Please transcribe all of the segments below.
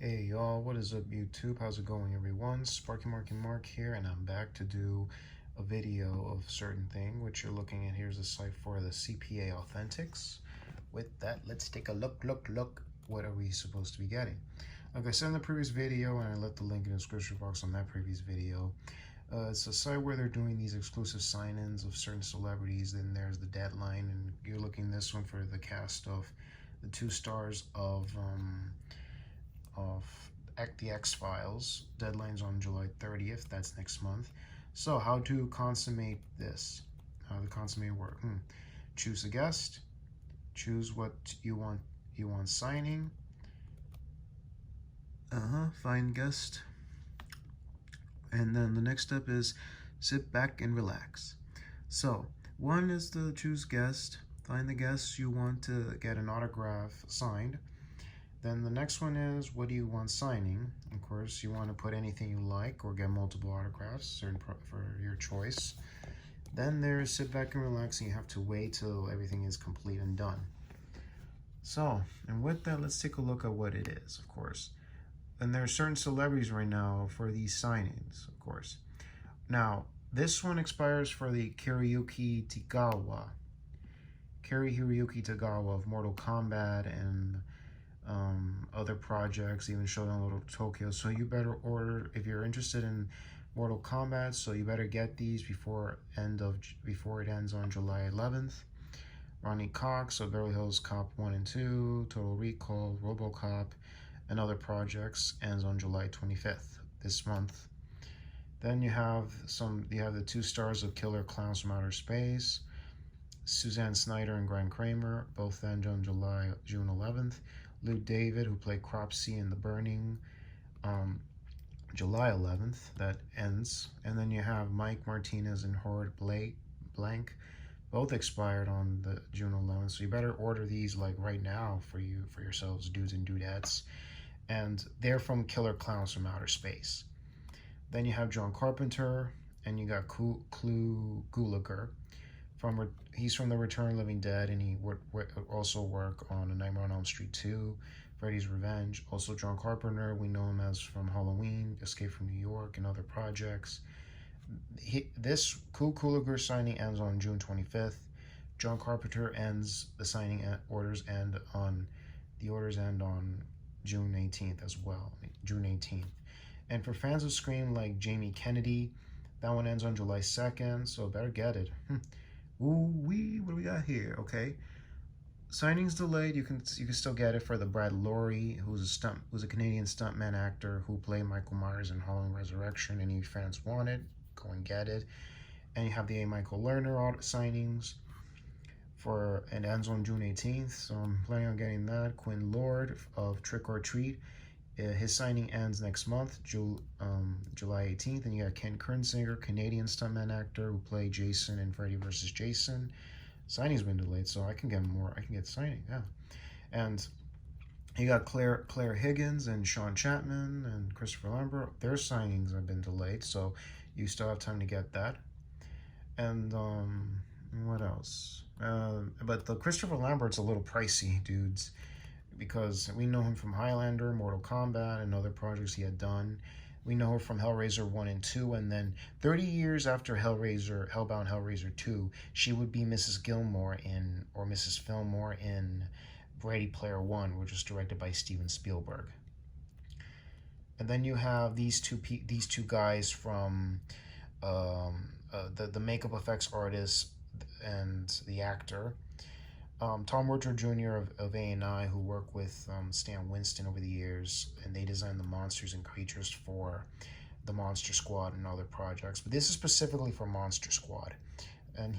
Hey y'all, what is up YouTube? How's it going everyone? Sparky Marky Mark here, and I'm back to do a video of certain thing which you're looking at. Here's the site for the CPA Authentics. With that, let's take a look. What are we supposed to be getting? Like I said in the previous video, and I left the link in the description box on that previous video, it's a site where they're doing these exclusive sign-ins of certain celebrities. Then there's the deadline, and you're looking this one for the cast of the 2 stars of the X-Files. Deadline's on July 30th. That's next month. So how to consummate this? How to consummate work? Choose a guest. Choose what you want. You want signing. Find guest. And then the next step is sit back and relax. So one is to choose guest. Find the guest you want to get an autograph signed. Then the next one is, what do you want signing? Of course, you want to put anything you like or get multiple autographs for your choice. Then there's sit back and relax, and you have to wait till everything is complete and done. So, and with that, let's take a look at what it is, of course. And there are certain celebrities right now for these signings, of course. Now, this one expires for the Hiroyuki Tagawa. Hiroyuki Tagawa of Mortal Kombat and other projects, even Showdown Little Tokyo. So you better order if you're interested in Mortal Kombat. So you better get these before it ends on July 11th. Ronnie Cox of Beverly Hills Cop 1 and 2, Total Recall, RoboCop, and other projects ends on July 25th this month. Then you have the 2 stars of Killer Clowns from Outer Space, Suzanne Snyder and Grant Kramer, both end on June 11th. Lou David, who played Cropsy in The Burning, July 11th, that ends. And then you have Mike Martinez and Howard Blank, both expired on the June 11th. So you better order these like right now for yourselves, dudes and dudettes. And they're from Killer Clowns from Outer Space. Then you have John Carpenter, and you got Clu Gulager. He's from the Return of the Living Dead, and he would also work on A Nightmare on Elm Street 2, Freddy's Revenge. Also John Carpenter, we know him as from Halloween, Escape from New York, and other projects. This Gulager signing ends on June 25th. John Carpenter orders end on June 18th as well, June 18th. And for fans of Scream like Jamie Kennedy, that one ends on July 2nd, so better get it. Ooh-wee, what do we got here? Okay, signings delayed. You can still get it for the Brad Lorry, who's a Canadian stuntman actor who played Michael Myers in Halloween Resurrection. Any fans want it, go and get it. And you have the A. Michael Lerner signings and ends on June 18th. So I'm planning on getting that. Quinn Lord of Trick or Treat. His signing ends next month, July 18th, and you got Ken Kernzinger, Canadian stuntman actor who played Jason in Freddy vs. Jason. Signing's been delayed, so I can get more. I can get signing, yeah. And you got Claire Higgins and Sean Chapman and Christopher Lambert. Their signings have been delayed, so you still have time to get that. And what else? But the Christopher Lambert's a little pricey, dudes, because we know him from Highlander, Mortal Kombat, and other projects he had done. We know her from Hellraiser 1 and 2, and then 30 years after Hellbound Hellraiser 2, she would be Mrs. Gilmore or Mrs. Fillmore in Ready Player One, which was directed by Steven Spielberg. And then you have these two guys from the makeup effects artist and the actor. Tom Woodrow Jr. of A&I, who worked with Stan Winston over the years, and they designed the monsters and creatures for the Monster Squad and other projects. But this is specifically for Monster Squad. And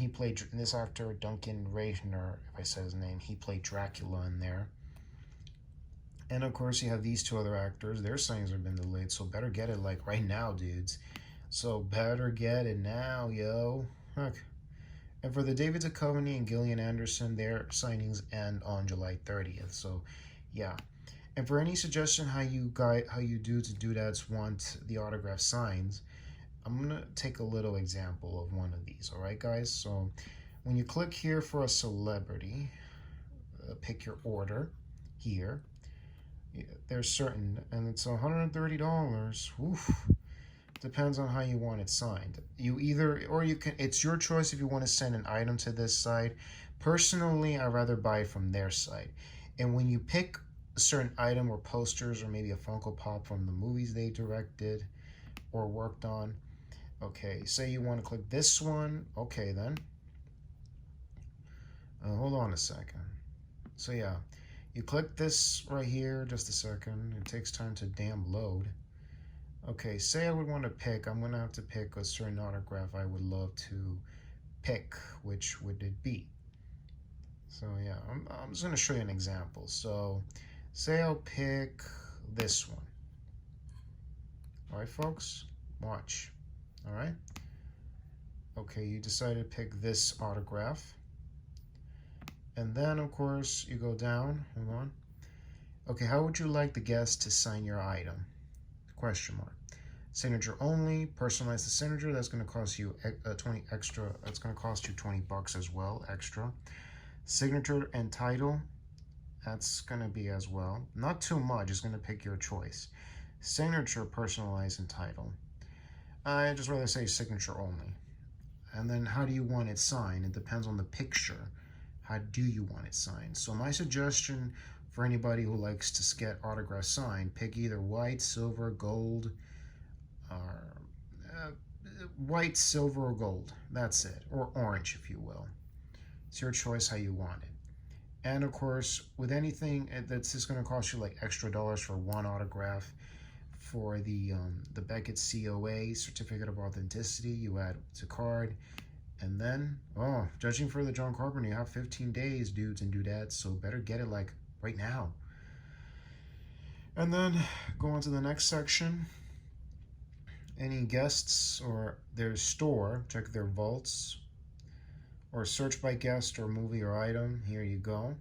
this actor, Duncan Reisner, if I said his name, he played Dracula in there. And of course, you have these 2 other actors. Their signings have been delayed, so better get it like right now, dudes. So better get it now, yo. Heck. And for the David Duchovny and Gillian Anderson, their signings end on July 30th. So, yeah. And for any suggestion how you dudes and dudettes want the autograph signs, I'm gonna take a little example of one of these. All right, guys. So, when you click here for a celebrity, pick your order here. There's certain, and it's $130. Oof. Depends on how you want it signed. You either, or you can, it's your choice if you want to send an item to this site. Personally, I'd rather buy it from their site. And when you pick a certain item or posters or maybe a Funko Pop from the movies they directed or worked on, okay, say you want to click this one, okay then. Hold on a second. So yeah, you click this right here, just a second. It takes time to damn load. Okay, say I would want to pick, I'm going to have to pick a certain autograph I would love to pick. Which would it be? So yeah, I'm just going to show you an example. So say I'll pick this one. All right, folks, watch. All right. Okay, you decided to pick this autograph. And then, of course, you go down. Hold on. Okay, how would you like the guest to sign your item? Question mark. Signature only. Personalize the signature. That's going to cost you 20 extra. That's going to cost you $20 as well, extra. Signature and title. That's going to be as well. Not too much. It's going to pick your choice. Signature, personalized, and title. I just rather say signature only. And then how do you want it signed? It depends on the picture. How do you want it signed? So my suggestion for anybody who likes to get autograph signed, pick either white, silver, gold, or white, silver, or gold. That's it. Or orange, if you will. It's your choice how you want it. And of course, with anything that's just going to cost you like extra dollars for one autograph, for the Beckett COA, Certificate of Authenticity, you add to card. And then, oh, judging for the John Carpenter, you have 15 days, dudes and dudettes, so better get it like right now. And then go on to the next section. Any guests or their store, check their vaults, or search by guest or movie or item. Here you go.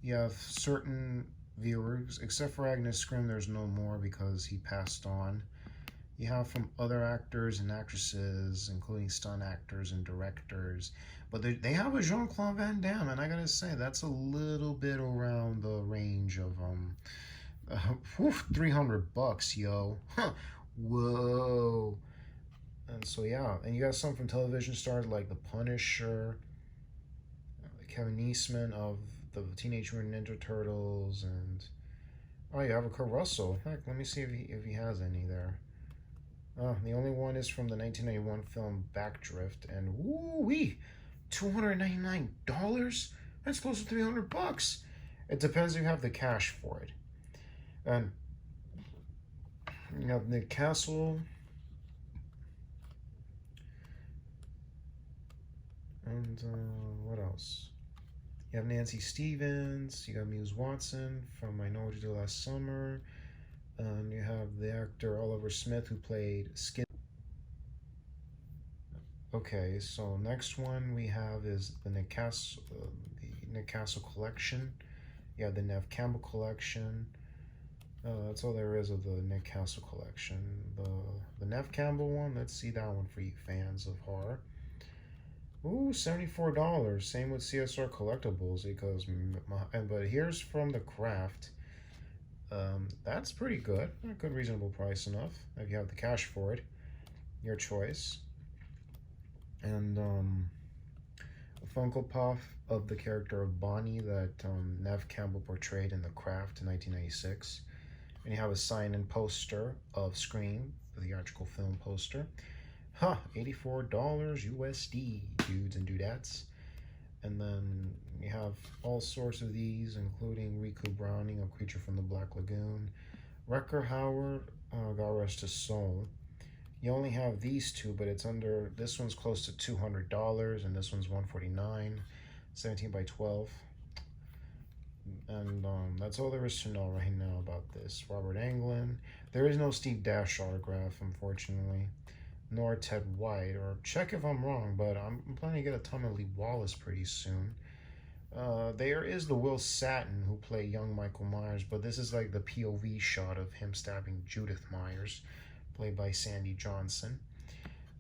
You have certain viewers, except for Agnes Scrim, there's no more because he passed on. You have from other actors and actresses, including stunt actors and directors. But they have a Jean-Claude Van Damme, and I gotta say, that's a little bit around the range of $300, yo. Whoa. And so yeah, and you got some from television stars like The Punisher, Kevin Eastman of the Teenage Mutant Ninja Turtles, and oh, you have a Kurt Russell. Heck, let me see if he has any there. The only one is from the 1991 film Backdrift, and woo-wee, $299? That's close to $300. It depends if you have the cash for it. And you have Nick Castle. And what else? You have Nancy Stevens. You got Muse Watson from I Know What You Did Last Summer. And you have the actor Oliver Smith who played Skin. Okay, so next one we have is the Nick Castle collection. You have the Nev Campbell collection. That's all there is of the Nick Castle collection. The Nev Campbell one, let's see that one for you fans of horror. Ooh, $74. Same with CSR Collectibles because, but here's from the Craft. That's pretty good. A good reasonable price enough if you have the cash for it. Your choice. And a Funko Pop of the character of Bonnie that Nev Campbell portrayed in The Craft in 1996. And you have a sign-in poster of Scream, the theatrical film poster. $84 USD, dudes and dudettes. And then you have all sorts of these, including Riku Browning of Creature from the Black Lagoon. Wrecker Howard, God rest his soul. You only have these two, but it's under, this one's close to $200, and this one's $149, 17 by 12. And that's all there is to know right now about this. Robert Englund. There is no Steve Dash autograph, unfortunately, nor Ted White, or check if I'm wrong, but I'm planning to get a Tommy Lee Wallace pretty soon. There is the Will Satin who played young Michael Myers, but this is like the POV shot of him stabbing Judith Myers, played by Sandy Johnson.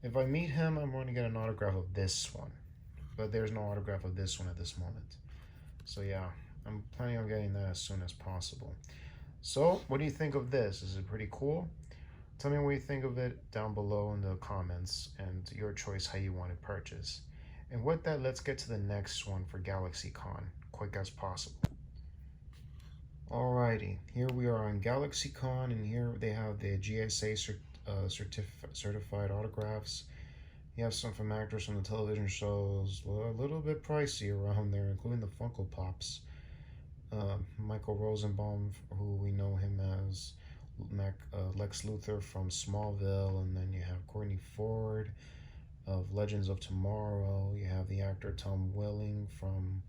If I meet him, I'm going to get an autograph of this one, but there's no autograph of this one at this moment. So yeah, I'm planning on getting that as soon as possible. So, what do you think of this? Is it pretty cool? Tell me what you think of it down below in the comments, and your choice how you want it purchased. And with that, let's get to the next one for GalaxyCon, quick as possible. Alrighty, here we are on GalaxyCon, and here they have the GSA certified autographs. You have some from actors from the television shows, well, a little bit pricey around there, including the Funko Pops. Michael Rosenbaum, who we know him as Lex Luthor from Smallville, and then you have Courtney Ford of Legends of Tomorrow. You have the actor Tom Welling from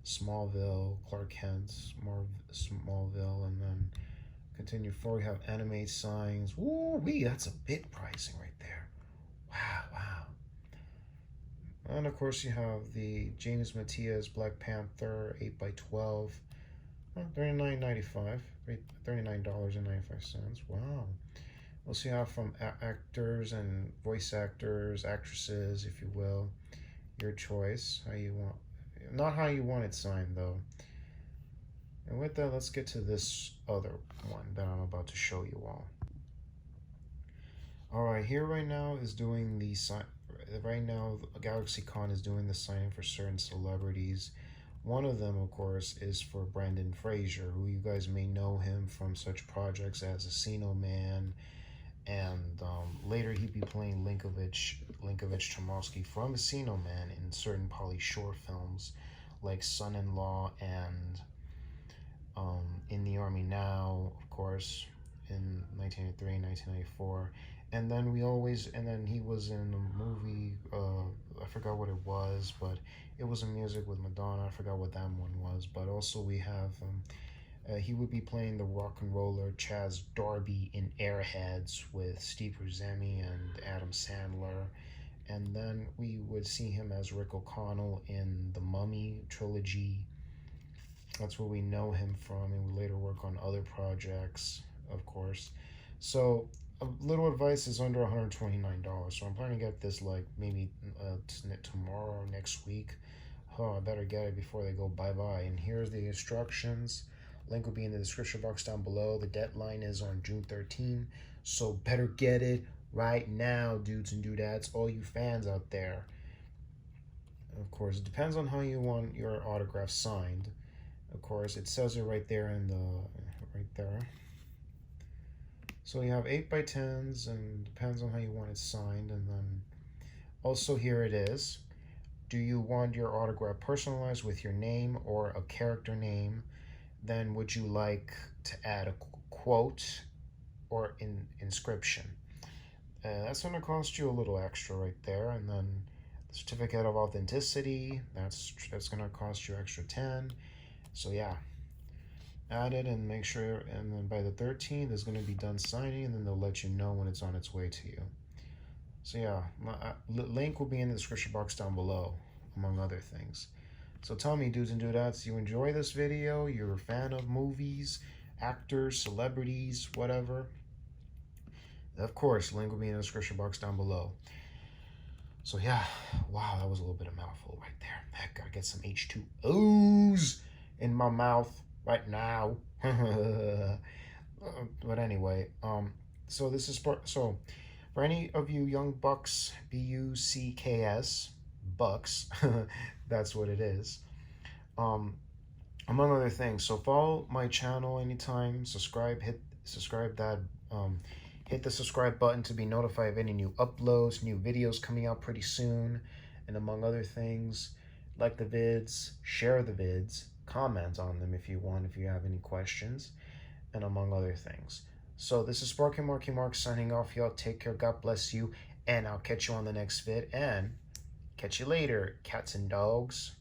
Smallville, Clark Kent, Smallville, and then continue forward. You have Animate Signs. Woo-wee, that's a bit pricing right there. Wow, wow. And of course, you have the James Matias Black Panther 8x12, $39.95, $39.95. Wow. We'll see how from actors and voice actors, actresses, if you will, your choice, how you want. Not how you want it signed, though. And with that, let's get to this other one that I'm about to show you all. All right, here right now is doing the sign. Right now, GalaxyCon is doing the signing for certain celebrities. One of them, of course, is for Brendan Fraser, who you guys may know him from such projects as Encino Man, and later he'd be playing Linkovich Chomsky from Encino Man in certain Pauly Shore films like Son-in-Law and In the Army Now, of course, in 1983, 1994. And then he was in a movie, I forgot what it was, but it was a music with Madonna. I forgot what that one was. But also we have, he would be playing the rock and roller Chaz Darby in Airheads with Steve Buscemi and Adam Sandler. And then we would see him as Rick O'Connell in the Mummy trilogy. That's where we know him from, and we later work on other projects, of course. So a little advice is under $129. So I'm planning to get this like maybe tomorrow or next week. Oh, I better get it before they go bye-bye. And here's the instructions. Link will be in the description box down below. The deadline is on June 13th. So better get it right now, dudes and dudettes, all you fans out there. Of course, it depends on how you want your autograph signed. Of course, it says it right there right there. So you have 8x10s, and depends on how you want it signed. And then also here it is. Do you want your autograph personalized with your name or a character name? Then would you like to add a quote or inscription? That's going to cost you a little extra right there. And then the certificate of authenticity, that's going to cost you extra 10. So yeah, add it and make sure, and then by the 13th it's going to be done signing, and then they'll let you know when it's on its way to you. So yeah, my link will be in the description box down below, among other things. So tell me, dudes and dudettes, you enjoy this video? You're a fan of movies, actors, celebrities, whatever? Of course, link will be in the description box down below. So yeah, wow, that was a little bit of mouthful right there. Heck, gotta get some H2Os in my mouth right now. But anyway, so this is so for any of you young bucks, BUCKS, bucks, that's what it is. Among other things, so follow my channel anytime, subscribe, hit the subscribe button to be notified of any new uploads, new videos coming out pretty soon, and among other things, like the vids, share the vids, comment on them if you want, if you have any questions, and among other things. So this is Sparky Marky Mark signing off, y'all. Take care, God bless you, and I'll catch you on the next vid, and catch you later, cats and dogs.